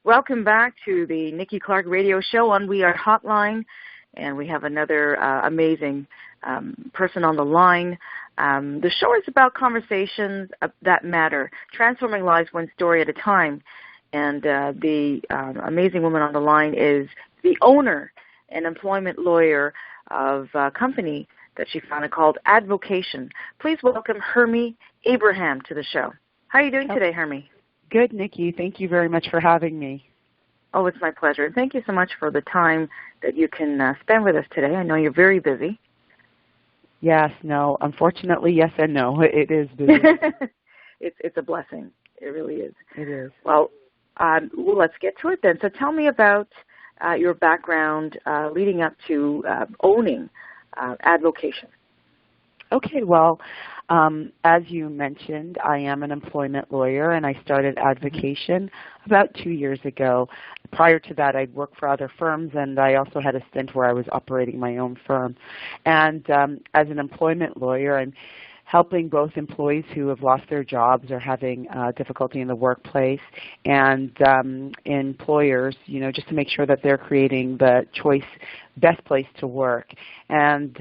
Welcome back to the Nikki Clarke Radio Show on We Are Hotline, and we have another amazing person on the line. The show is about conversations that matter, transforming lives one story at a time. And the amazing woman on the line is the owner and employment lawyer of a company that she founded called ADVOCATION. Please welcome Hermie Abraham to the show. How are you doing today, Hermie? Good, Nikki. Thank you very much for having me. Oh, it's my pleasure. Thank you so much for the time that you can spend with us today. I know you're very busy. Yes, no. Unfortunately, yes and no. It is busy. It's a blessing. It really is. It is. Well, let's get to it then. So tell me about your background leading up to owning ADVOCATION. Okay, well, as you mentioned, I am an employment lawyer, and I started ADVOCATION about 2 years ago. Prior to that, I'd worked for other firms, and I also had a stint where I was operating my own firm. And as an employment lawyer, I'm helping both employees who have lost their jobs or having difficulty in the workplace, and employers, just to make sure that they're creating the best place to work. And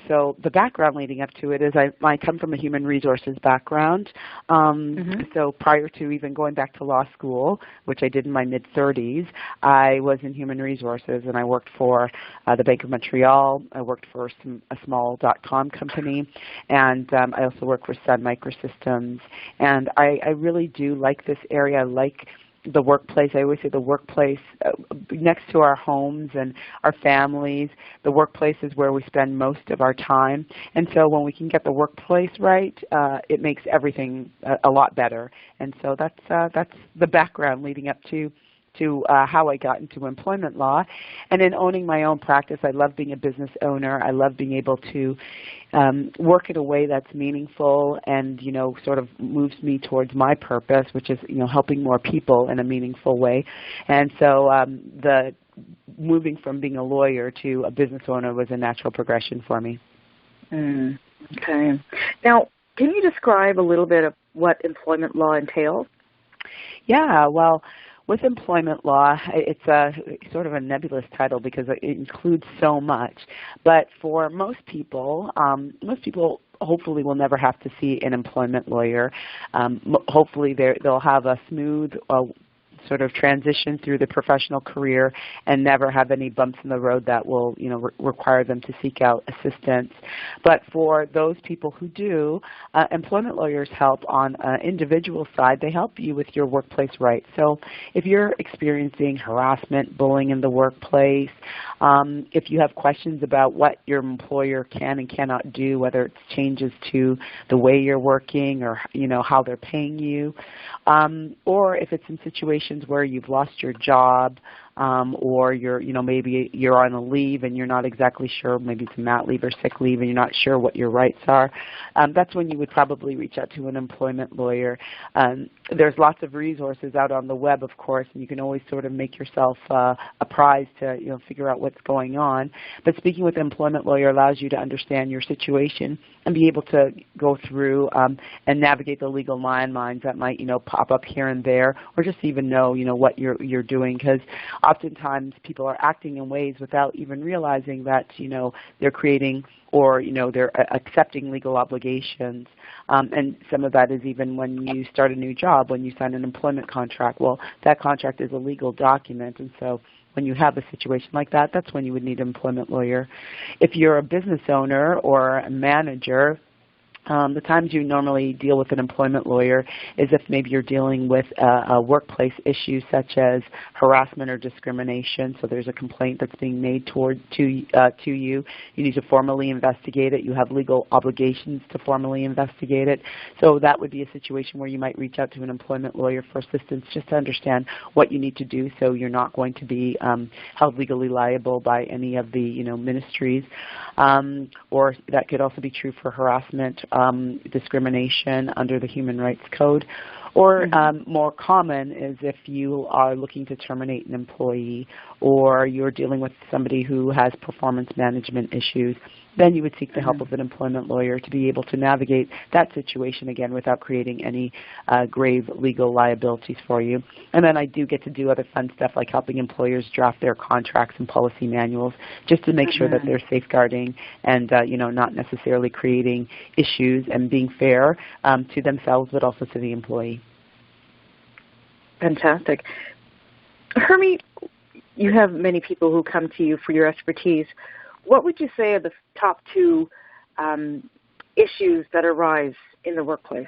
so the background leading up to it is I come from a human resources background. So prior to even going back to law school, which I did in my mid-30s, I was in human resources, and I worked for the Bank of Montreal. I worked for a small .com company, and I also worked for Sun Microsystems. And I really do like this area. I like the workplace. I always say the workplace, next to our homes and our families, the workplace is where we spend most of our time. And so when we can get the workplace right, it makes everything a lot better. And so that's the background leading up to how I got into employment law. And in owning my own practice, I love being a business owner. I love being able to work in a way that's meaningful and, sort of moves me towards my purpose, which is, helping more people in a meaningful way. And so the moving from being a lawyer to a business owner was a natural progression for me. Okay. Now, can you describe a little bit of what employment law entails? Yeah, well, with employment law, it's a sort of a nebulous title because it includes so much. But for most people hopefully will never have to see an employment lawyer. Hopefully they'll have a smooth sort of transition through the professional career and never have any bumps in the road that will, require them to seek out assistance. But for those people who do, employment lawyers help on an individual side. They help you with your workplace rights. So if you're experiencing harassment, bullying in the workplace, if you have questions about what your employer can and cannot do, whether it's changes to the way you're working or, how they're paying you, or if it's in situations where you've lost your job, or you're, maybe you're on a leave and you're not exactly sure, maybe it's mat leave or sick leave, and you're not sure what your rights are, that's when you would probably reach out to an employment lawyer. There's lots of resources out on the web, of course, and you can always sort of make yourself apprised to, figure out what's going on. But speaking with an employment lawyer allows you to understand your situation and be able to go through and navigate the legal landmines that might, pop up here and there, or just even know, what you're doing, because oftentimes people are acting in ways without even realizing that, they're creating or, they're accepting legal obligations. And some of that is even when you start a new job, when you sign an employment contract. Well, that contract is a legal document, and so when you have a situation like that, that's when you would need an employment lawyer. If you're a business owner or a manager, the times you normally deal with an employment lawyer is if maybe you're dealing with a workplace issue such as harassment or discrimination. So there's a complaint that's being made to you. You need to formally investigate it. You have legal obligations to formally investigate it. So that would be a situation where you might reach out to an employment lawyer for assistance just to understand what you need to do so you're not going to be held legally liable by any of the ministries. Or that could also be true for harassment, discrimination under the Human Rights Code. Or more common is if you are looking to terminate an employee or you're dealing with somebody who has performance management issues. then you would seek the help of an employment lawyer to be able to navigate that situation again without creating any grave legal liabilities for you. And then I do get to do other fun stuff like helping employers draft their contracts and policy manuals just to make sure that they're safeguarding and not necessarily creating issues and being fair to themselves but also to the employee. Fantastic. Hermie, you have many people who come to you for your expertise. What would you say are the top two issues that arise in the workplace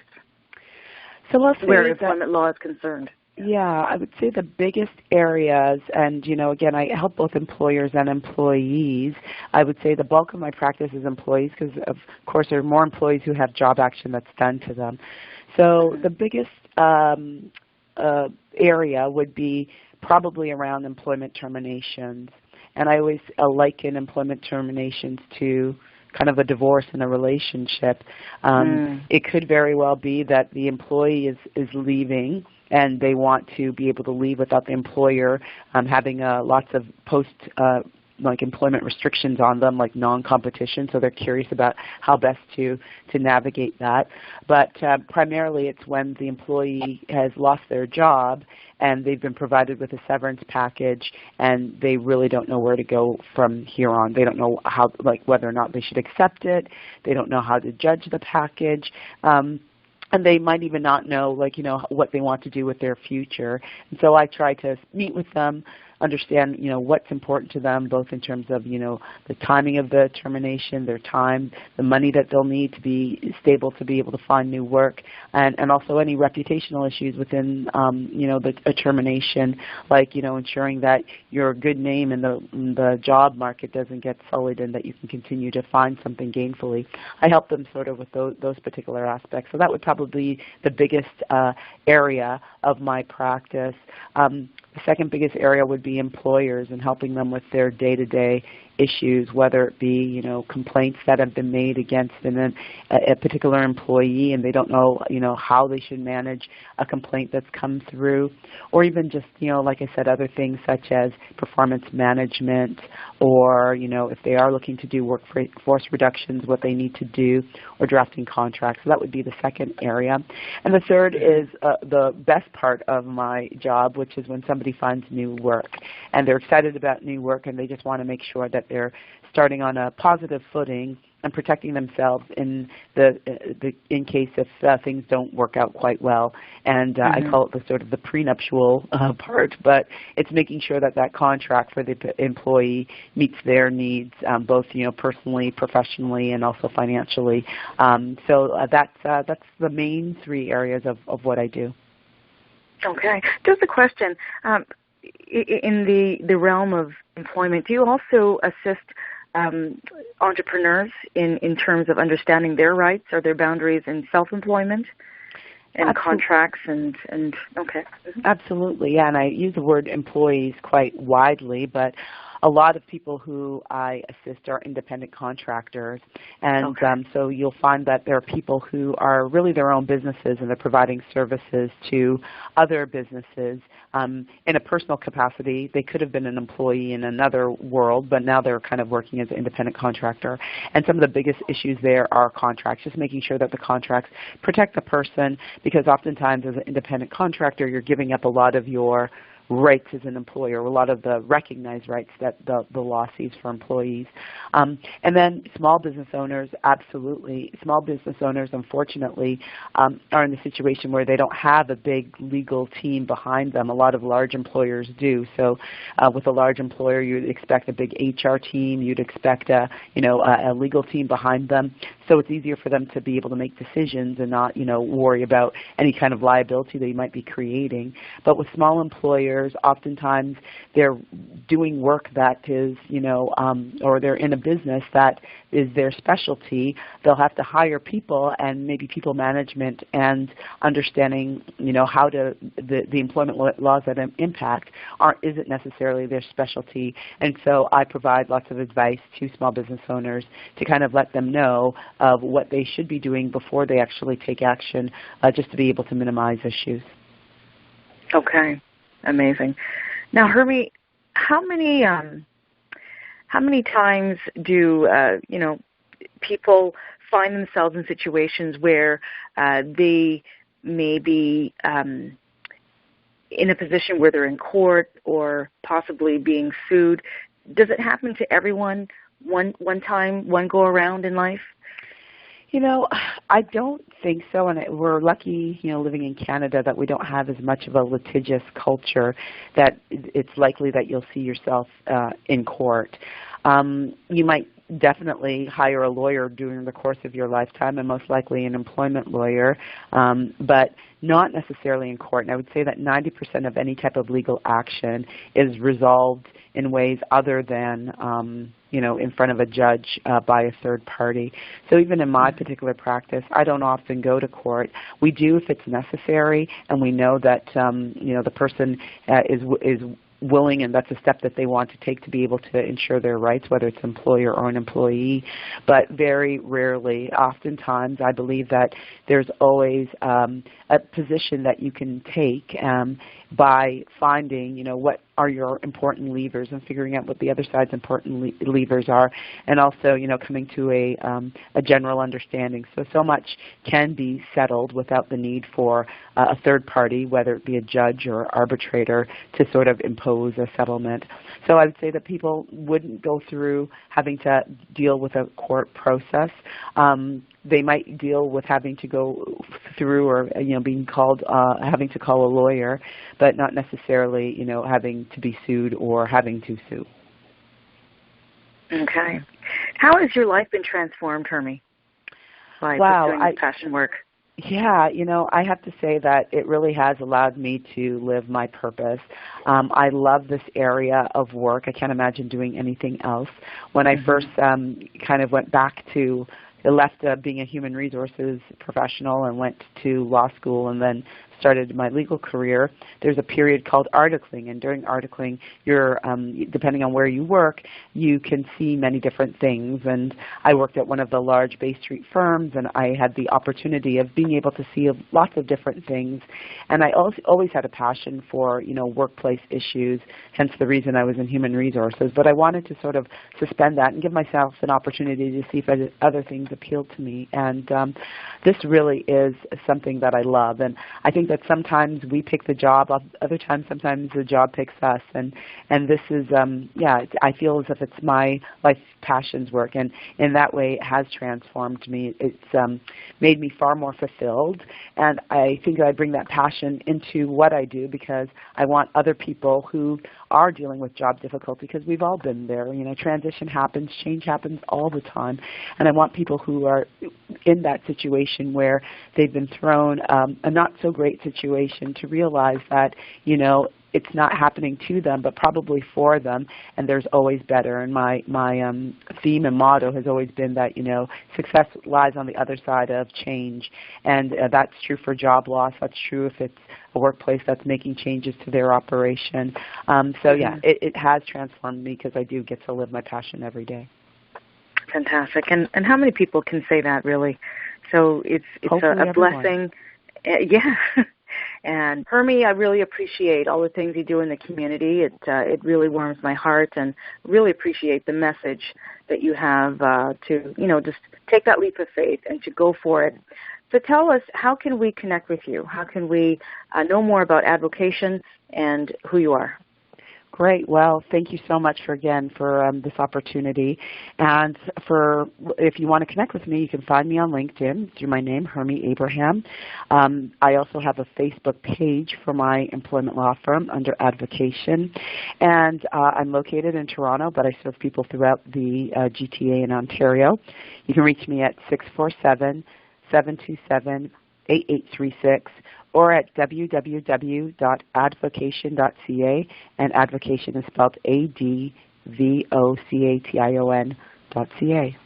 where employment law is concerned? Yeah, I would say the biggest areas, and again, I help both employers and employees. I would say the bulk of my practice is employees because, of course, there are more employees who have job action that's done to them. So the biggest area would be probably around employment terminations. And I always liken employment terminations to kind of a divorce in a relationship. It could very well be that the employee is leaving and they want to be able to leave without the employer having lots of like employment restrictions on them, like non-competition, so they're curious about how best to navigate that. But primarily it's when the employee has lost their job and they've been provided with a severance package and they really don't know where to go from here on. They don't know how, whether or not they should accept it. They don't know how to judge the package. And they might even not know, what they want to do with their future. And so I try to meet with them, understand, what's important to them, both in terms of, the timing of the termination, their time, the money that they'll need to be stable to be able to find new work, and also any reputational issues within, a termination, like, ensuring that your good name in the job market doesn't get sullied and that you can continue to find something gainfully. I help them sort of with those particular aspects. So that would probably be the biggest area of my practice. The second biggest area would be employers and helping them with their day-to-day issues, whether it be complaints that have been made against a particular employee and they don't know how they should manage a complaint that's come through, or even just like I said, other things such as performance management, or if they are looking to do workforce reductions, what they need to do, or drafting contracts. So that would be the second area. And the third is the best part of my job, which is when somebody finds new work and they're excited about new work and they just want to make sure that they're starting on a positive footing and protecting themselves in case if things don't work out quite well. And I call it the sort of the prenuptial part, but it's making sure that that contract for the employee meets their needs, both personally, professionally, and also financially. So that's the main three areas of what I do. Okay. Just a question. In the realm of employment, do you also assist entrepreneurs in terms of understanding their rights or their boundaries in self-employment and contracts and okay. Absolutely, yeah, and I use the word employees quite widely, but a lot of people who I assist are independent contractors, and so you'll find that there are people who are really their own businesses and they're providing services to other businesses in a personal capacity. They could have been an employee in another world, but now they're kind of working as an independent contractor. And some of the biggest issues there are contracts, just making sure that the contracts protect the person, because oftentimes as an independent contractor, you're giving up a lot of your rights as an employer, a lot of the recognized rights that the law sees for employees. And then small business owners, absolutely. Small business owners, unfortunately, are in the situation where they don't have a big legal team behind them. A lot of large employers do. So with a large employer, you'd expect a big HR team. You'd expect a legal team behind them. So it's easier for them to be able to make decisions and not worry about any kind of liability they might be creating. But with small employers, oftentimes they're doing work that is, or they're in a business that is their specialty. They'll have to hire people, and maybe people management and understanding, how to the employment laws that impact isn't necessarily their specialty. And so I provide lots of advice to small business owners to kind of let them know of what they should be doing before they actually take action, just to be able to minimize issues. Okay. Amazing. Now, Hermie, how many times do people find themselves in situations where they may be in a position where they're in court or possibly being sued. Does it happen to everyone one time, one go around in life? You know, I don't think so, and we're lucky, you know, living in Canada that we don't have as much of a litigious culture that it's likely that you'll see yourself in court. You might definitely hire a lawyer during the course of your lifetime, and most likely an employment lawyer, but not necessarily in court. And I would say that 90% of any type of legal action is resolved in ways other than you know, in front of a judge by a third party. So even in my particular practice, I don't often go to court. We do if it's necessary, and we know that you know, the person is willing, and that's a step that they want to take to be able to ensure their rights, whether it's employer or an employee. But very rarely, oftentimes, I believe that there's always a position that you can take by finding, you know, what are your important levers and figuring out what the other side's important levers are, and also, you know, coming to a general understanding. So much can be settled without the need for a third party, whether it be a judge or arbitrator, to sort of impose a settlement. So I would say that people wouldn't go through having to deal with a court process. They might deal with having to go through, or you know, being called, having to call a lawyer, but not necessarily, you know, having to be sued or having to sue. Okay. How has your life been transformed, Hermie, by pursuing this passion work? Yeah, you know, I have to say that it really has allowed me to live my purpose. I love this area of work. I can't imagine doing anything else. When I first kind of went back to, left being a human resources professional and went to law school and then started my legal career, there's a period called articling, and during articling, you're, depending on where you work, you can see many different things. And I worked at one of the large Bay Street firms, and I had the opportunity of being able to see lots of different things. And I also always had a passion for, you know, workplace issues, hence the reason I was in human resources. But I wanted to sort of suspend that and give myself an opportunity to see if other things appealed to me. And this really is something that I love. And I think that sometimes we pick the job, other times sometimes the job picks us, and this is, yeah, I feel as if it's my life passion's work, and in that way it has transformed me. It's made me far more fulfilled, and I think that I bring that passion into what I do because I want other people who are dealing with job difficulty, because we've all been there. You know, transition happens, change happens all the time, and I want people who are in that situation where they've been thrown a not so great situation to realize that, you know, it's not happening to them, but probably for them, and there's always better. And my theme and motto has always been that, you know, success lies on the other side of change, and that's true for job loss. That's true if it's a workplace that's making changes to their operation. So yeah, it has transformed me because I do get to live my passion every day. Fantastic. And how many people can say that, really? So it's a blessing. Yeah. And Hermie, I really appreciate all the things you do in the community. It really warms my heart, and really appreciate the message that you have to, you know, just take that leap of faith and to go for it. So tell us, how can we connect with you? How can we know more about ADVOCATION and who you are? Great. Well, thank you so much for this opportunity. And if you want to connect with me, you can find me on LinkedIn through my name, Hermie Abraham. I also have a Facebook page for my employment law firm under ADVOCATION. And I'm located in Toronto, but I serve people throughout the GTA in Ontario. You can reach me at 647-727-8836. or at www.advocation.ca, and advocation is spelled ADVOCATION.ca.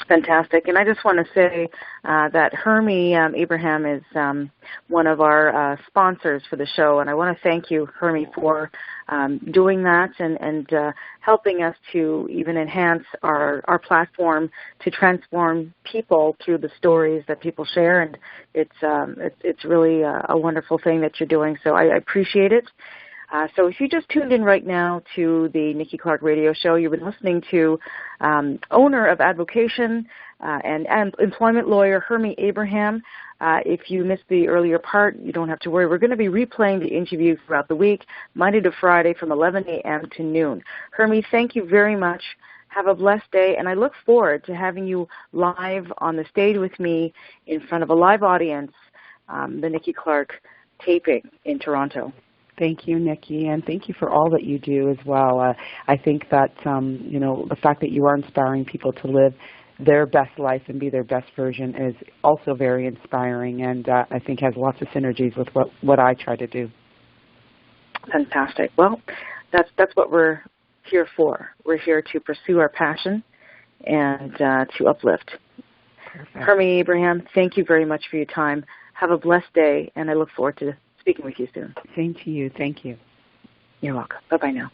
Fantastic. And I just want to say that Hermie Abraham is one of our sponsors for the show, and I want to thank you, Hermie, for doing that and helping us to even enhance our platform to transform people through the stories that people share, and it's really a wonderful thing that you're doing, so I appreciate it. So if you just tuned in right now to the Nikki Clarke Radio Show, you've been listening to owner of ADVOCATION and employment lawyer Hermie Abraham. If you missed the earlier part, you don't have to worry. We're going to be replaying the interview throughout the week, Monday to Friday from 11 a.m. to noon. Hermie, thank you very much. Have a blessed day, and I look forward to having you live on the stage with me in front of a live audience, the Nikki Clarke taping in Toronto. Thank you, Nikki, and thank you for all that you do as well. I think that the fact that you are inspiring people to live their best life and be their best version is also very inspiring, and I think has lots of synergies with what I try to do. Fantastic. Well, that's what we're here for. We're here to pursue our passion and to uplift. Perfect. Hermie Abraham, thank you very much for your time. Have a blessed day, and I look forward to speaking with you soon. Same to you. Thank you. You're welcome. Bye-bye now.